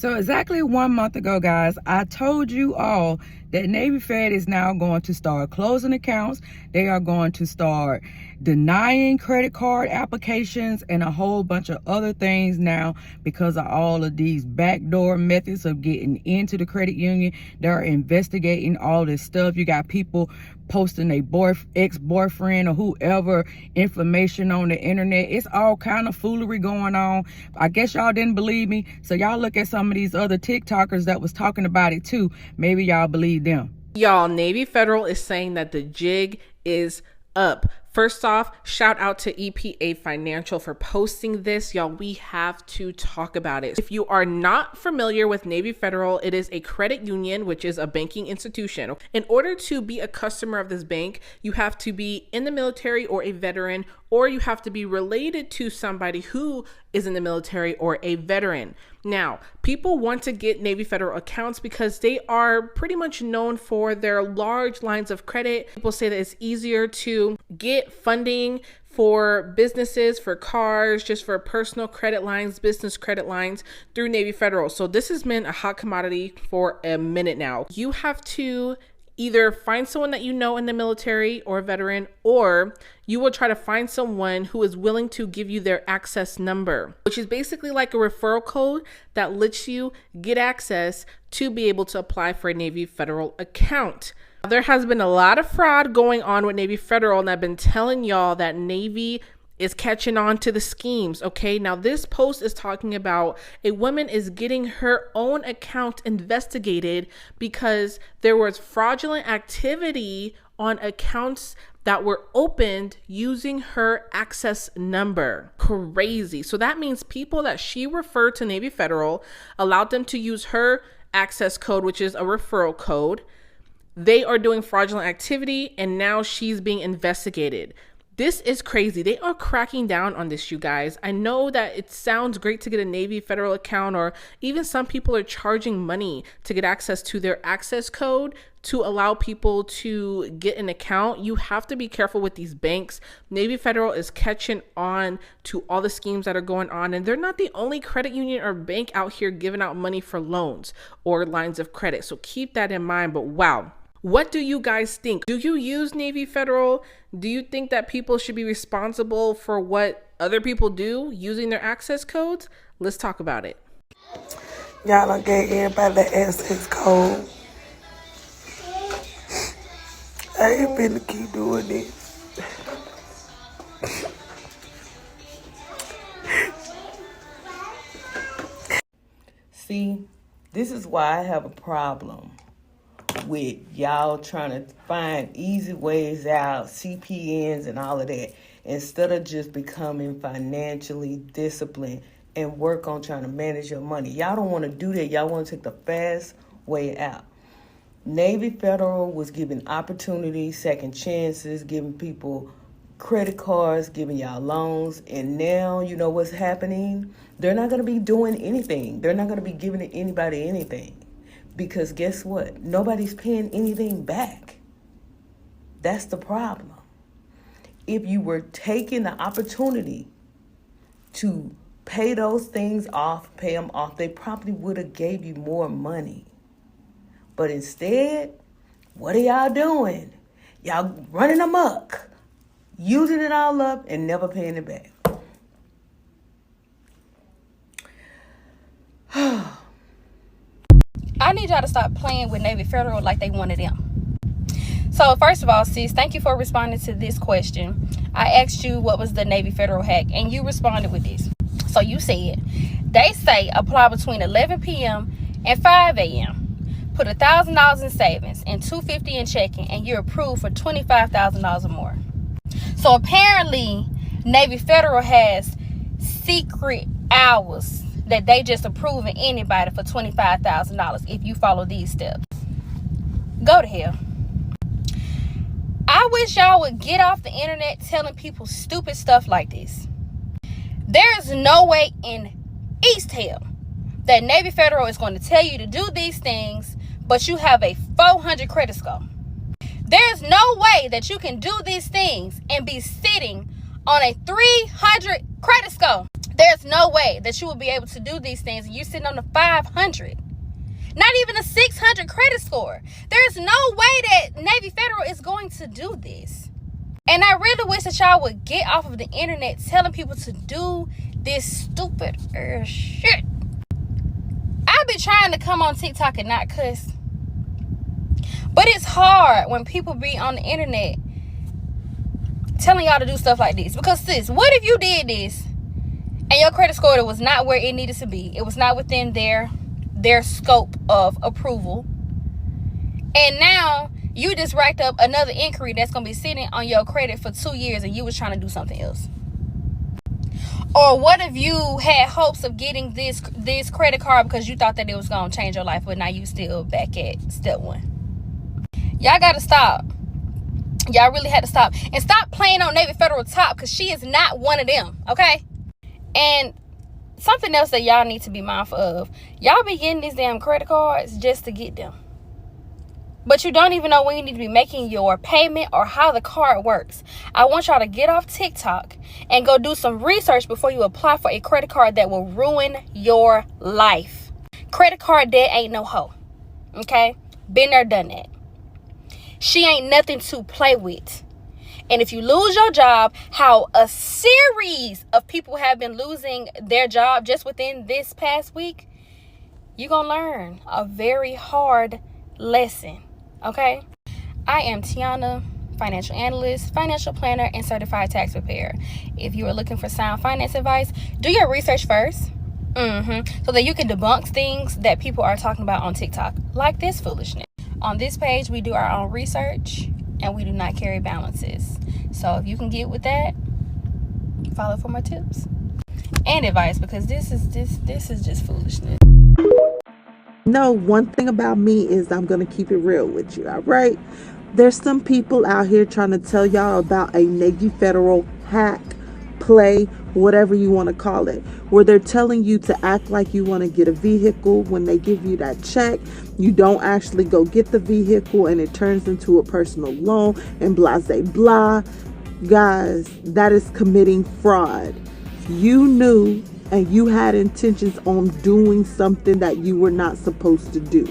So exactly 1 month ago, guys, I told you all that Navy Fed is now going to start closing accounts. They are going to start denying credit card applications and a whole bunch of other things now because of all of these backdoor methods of getting into the credit union. They're investigating all this stuff. You got people posting a ex-boyfriend or whoever information on the internet. It's all kind of foolery going on. I guess y'all didn't believe me, so y'all look at some of these other TikTokers that was talking about it too. Maybe y'all believe them. Y'all, Navy Federal is saying that the jig is up. First off, shout out to EPA Financial for posting this. Y'all, we have to talk about it. If you are not familiar with Navy Federal, it is a credit union, which is a banking institution. In order to be a customer of this bank, you have to be in the military or a veteran, or you have to be related to somebody who is in the military or a veteran. Now, people want to get Navy Federal accounts because they are pretty much known for their large lines of credit. People say that it's easier to get funding for businesses, for cars, just for personal credit lines, business credit lines through Navy Federal. So this has been a hot commodity for a minute now. You have to either find someone that you know in the military or a veteran, or you will try to find someone who is willing to give you their access number, which is basically like a referral code that lets you get access to be able to apply for a Navy Federal account. There has been a lot of fraud going on with Navy Federal, and I've been telling y'all that Navy is catching on to the schemes. Okay, now this post is talking about a woman is getting her own account investigated because there was fraudulent activity on accounts that were opened using her access number. Crazy. So that means people that she referred to Navy Federal, allowed them to use her access code, which is a referral code. They are doing fraudulent activity, and now she's being investigated. This is crazy. They are cracking down on this, you guys. I know that it sounds great to get a Navy Federal account, or even some people are charging money to get access to their access code to allow people to get an account. You have to be careful with these banks. Navy Federal is catching on to all the schemes that are going on, and they're not the only credit union or bank out here giving out money for loans or lines of credit. So keep that in mind. But wow. What do you guys think? Do you use Navy Federal? Do you think that people should be responsible for what other people do using their access codes? Let's talk about it. Y'all done gave everybody the access code. I ain't finna keep doing this. See, this is why I have a problem with y'all trying to find easy ways out, CPNs and all of that, instead of just becoming financially disciplined and work on trying to manage your money. Y'all don't want to do that. Y'all want to take the fast way out. Navy Federal was giving opportunities, second chances, giving people credit cards, giving y'all loans, and now you know what's happening? They're not going to be doing anything. They're not going to be giving anybody anything. Because guess what? Nobody's paying anything back. That's the problem. If you were taking the opportunity to pay those things off, pay them off, they probably would have gave you more money. But instead, what are y'all doing? Y'all running amok, using it all up and never paying it back. I need y'all to stop playing with Navy Federal like they one of them. So first of all, sis, thank you for responding to this question. I asked you what was the Navy Federal hack, and you responded with this. So you said, they say apply between 11 p.m. and 5 a.m. Put $1,000 in savings and $250 in checking, and you're approved for $25,000 or more. So apparently, Navy Federal has secret hours that they just approving anybody for $25,000 if you follow these steps. Go to hell. I wish y'all would get off the internet telling people stupid stuff like this. There is no way in East hell that Navy Federal is going to tell you to do these things, but you have a 400 credit score. There's no way that you can do these things and be sitting on a 300 credit score. There's no way that you will be able to do these things and you're sitting on the 500, not even a 600 credit score. There's no way that Navy Federal is going to do this. And I really wish that y'all would get off of the internet telling people to do this stupid shit. I've been trying to come on TikTok and not cuss, but it's hard when people be on the internet telling y'all to do stuff like this. Because sis, what if you did this and your credit score was not where it needed to be? It was not within their scope of approval. And now you just racked up another inquiry that's going to be sitting on your credit for 2 years and you was trying to do something else. Or what if you had hopes of getting this credit card because you thought that it was going to change your life, but now you still back at step one? Y'all got to stop. Y'all really had to stop. And stop playing on Navy Federal top, because she is not one of them, okay? And something else that y'all need to be mindful of. Y'all be getting these damn credit cards just to get them. But you don't even know when you need to be making your payment or how the card works. I want y'all to get off TikTok and go do some research before you apply for a credit card that will ruin your life. Credit card debt ain't no hoe. Okay? Been there, done that. She ain't nothing to play with. And if you lose your job, how a series of people have been losing their job just within this past week, you're going to learn a very hard lesson. Okay? I am Tiana, financial analyst, financial planner, and certified tax preparer. If you are looking for sound finance advice, do your research first. So that you can debunk things that people are talking about on TikTok, like this foolishness. On this page, we do our own research and we do not carry balances. So if you can get with that, follow for more tips and advice, because this is just foolishness. No, one thing about me is I'm going to keep it real with you, all right? There's some people out here trying to tell y'all about a Navy Federal hack, play, whatever you want to call it, where they're telling you to act like you want to get a vehicle. When they give you that check, you don't actually go get the vehicle and it turns into a personal loan and blah, blah. Guys, that is committing fraud. You knew and you had intentions on doing something that you were not supposed to do.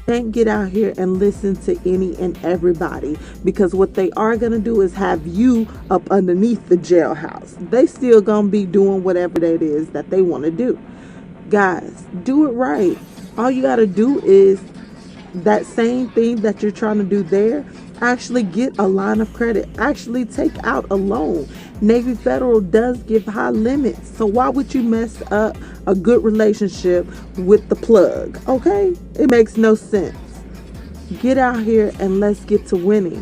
Can't get out here and listen to any and everybody, because what they are going to do is have you up underneath the jailhouse. They still going to be doing whatever that is that they want to do. Guys, do it right. All you got to do is that same thing that you're trying to do there, actually get a line of credit, actually take out a loan. Navy Federal does give high limits, so why would you mess up a good relationship with the plug? Okay, it makes no sense. Get out here and let's get to winning.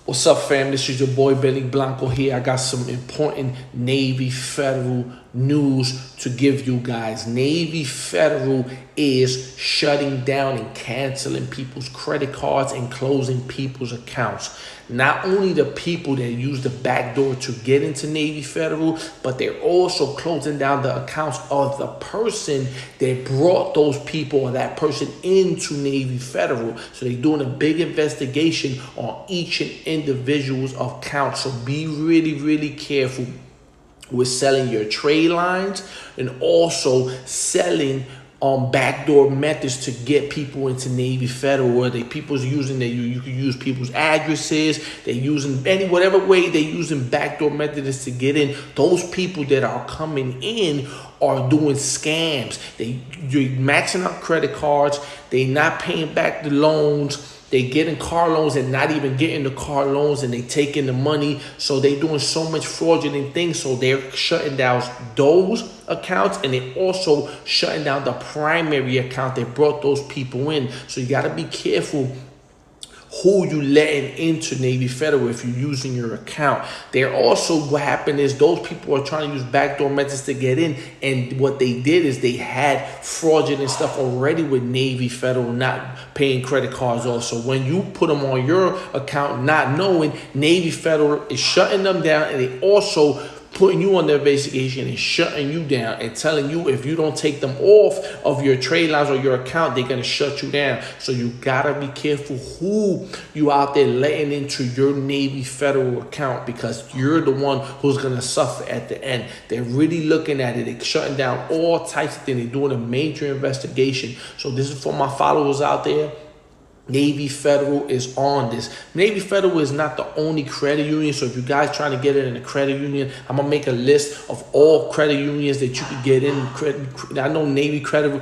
What's up, fam? This is your boy Benny Blanco here. I got some important Navy Federal news to give you guys. Navy Federal is shutting down and canceling people's credit cards and closing people's accounts. Not only the people that use the backdoor to get into Navy Federal, but they're also closing down the accounts of the person that brought those people or that person into Navy Federal. So they're doing a big investigation on each and individual's account. So be really, really careful with selling your trade lines and also selling backdoor methods to get people into Navy Federal, where people's using you can use people's addresses. They're using whatever way they're using backdoor methods to get in. Those people that are coming in are doing scams. You're maxing out credit cards. They're not paying back the loans. They getting car loans and not even getting the car loans, and they taking the money. So they doing so much fraudulent things. So they're shutting down those accounts, and they also shutting down the primary account that brought those people in. So you got to be careful who you letting into Navy Federal if you're using your account. They're also, what happened is those people are trying to use backdoor methods to get in, and what they did is they had fraudulent stuff already with Navy Federal not paying credit cards off. So when you put them on your account not knowing, Navy Federal is shutting them down, and they also putting you on the investigation and shutting you down and telling you if you don't take them off of your trade lines or your account, they're going to shut you down. So you got to be careful who you out there letting into your Navy Federal account, because you're the one who's going to suffer at the end. They're really looking at it. They're shutting down all types of things. They're doing a major investigation. So this is for my followers out there. Navy Federal is on this. Navy Federal is not the only credit union. So if you guys trying to get it in a credit union, I'm going to make a list of all credit unions that you could get in. I know Navy Federal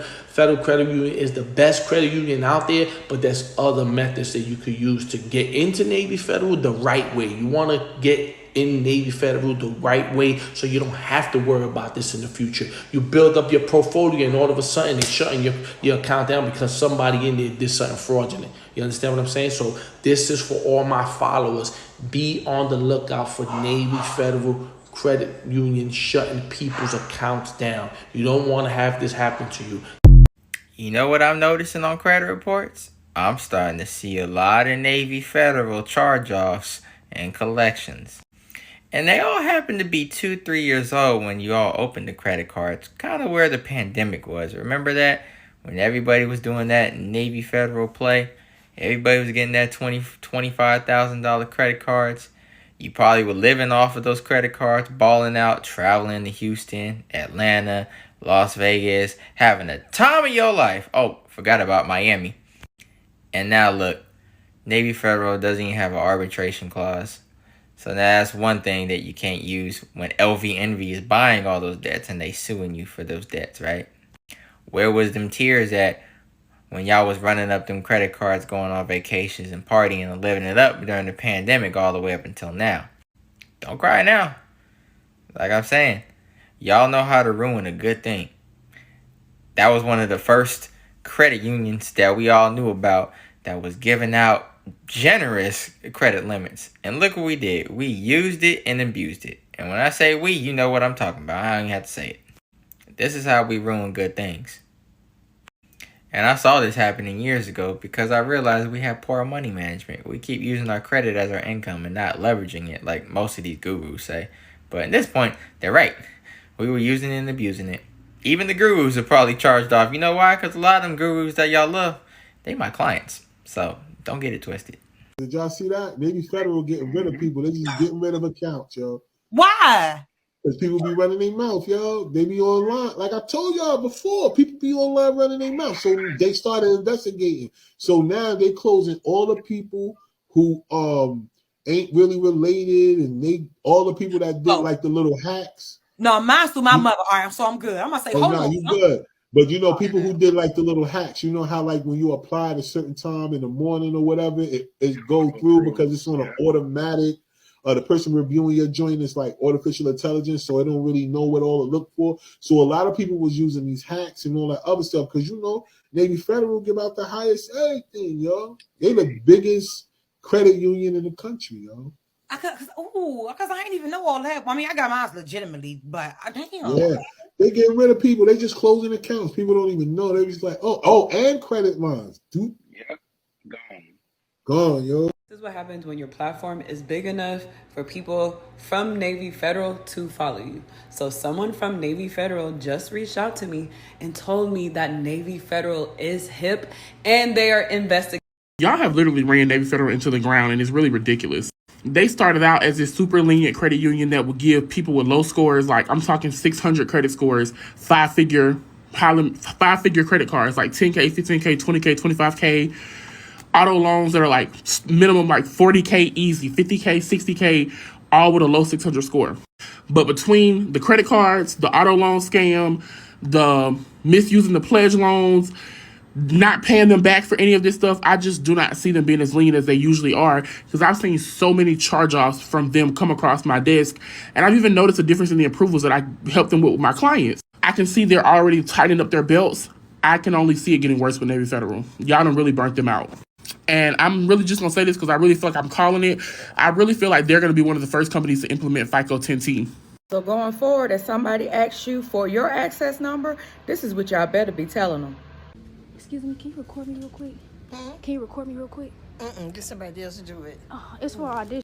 Credit Union is the best credit union out there, but there's other methods that you could use to get into Navy Federal the right way. You want to get in Navy Federal the right way so you don't have to worry about this in the future. You build up your portfolio and all of a sudden they're shutting your account down because somebody in there did something fraudulent. You understand what I'm saying? So this is for all my followers. Be on the lookout for Navy Federal Credit Union shutting people's accounts down. You don't want to have this happen to you. You know what I'm noticing on credit reports? I'm starting to see a lot of Navy Federal charge-offs and collections. And they all happen to be 2-3 years old when you all opened the credit cards. Kind of where the pandemic was. Remember that? When everybody was doing that Navy Federal play? Everybody was getting that $25,000 credit cards. You probably were living off of those credit cards, balling out, traveling to Houston, Atlanta, Las Vegas, having the time of your life. Oh, forgot about Miami. And now look, Navy Federal doesn't even have an arbitration clause. So that's one thing that you can't use when LV Envy is buying all those debts and they suing you for those debts, right? Where was them tears at when y'all was running up them credit cards, going on vacations and partying and living it up during the pandemic all the way up until now? Don't cry now. Like I'm saying, y'all know how to ruin a good thing. That was one of the first credit unions that we all knew about that was giving out generous credit limits. And look what we did. We used it and abused it. And when I say we, you know what I'm talking about. I don't even have to say it. This is how we ruin good things. And I saw this happening years ago because I realized we have poor money management. We keep using our credit as our income and not leveraging it like most of these gurus say. But at this point, they're right. We were using it and abusing it. Even the gurus are probably charged off. You know why? Because a lot of them gurus that y'all love, they my clients. So don't get it twisted. Did y'all see that? Navy Federal getting rid of people. They just getting rid of accounts, yo. Why? Because people be running their mouth, yo. They be online. Like I told y'all before, people be online running their mouth. So they started investigating. So now they closing all the people who ain't really related, and all the people that did like the little hacks. No, mine's through my mother. All right, so I'm good. I'm gonna say, hold on. You good. But you know, people who did like the little hacks, you know how like when you apply at a certain time in the morning or whatever, it goes through because it's on an automatic. The person reviewing your joint is like artificial intelligence, so it don't really know what all to look for. So a lot of people was using these hacks and all that other stuff because you know Navy Federal give out the highest everything, yo. They the biggest credit union in the country, yo. Because I ain't even know all that. I mean, I got mine legitimately, but damn. Yeah, they getting rid of people. They just closing accounts. People don't even know. They just like, and credit lines. Dude. Yep, gone, yo. This is what happens when your platform is big enough for people from Navy Federal to follow you. So someone from Navy Federal just reached out to me and told me that Navy Federal is hip and they are investigating. Y'all have literally ran Navy Federal into the ground, and it's really ridiculous. They started out as this super lenient credit union that would give people with low scores, like I'm talking 600 credit scores, five-figure credit cards, like 10K, 15K, 20K, 25K, auto loans that are like minimum like 40K easy, 50K, 60K, all with a low 600 score. But between the credit cards, the auto loan scam, the misusing the pledge loans, not paying them back for any of this stuff, I just do not see them being as lenient as they usually are, because I've seen so many charge-offs from them come across my desk, and I've even noticed a difference in the approvals that I help them with my clients. I can see they're already tightening up their belts. I can only see it getting worse with Navy Federal. Y'all done really burnt them out. And I'm really just going to say this because I really feel like I'm calling it. I really feel like they're going to be one of the first companies to implement FICO 10T. So going forward, if somebody asks you for your access number, this is what y'all better be telling them. Excuse me, can you record me real quick? Can you record me real quick? Get somebody else to do it. It's for audition.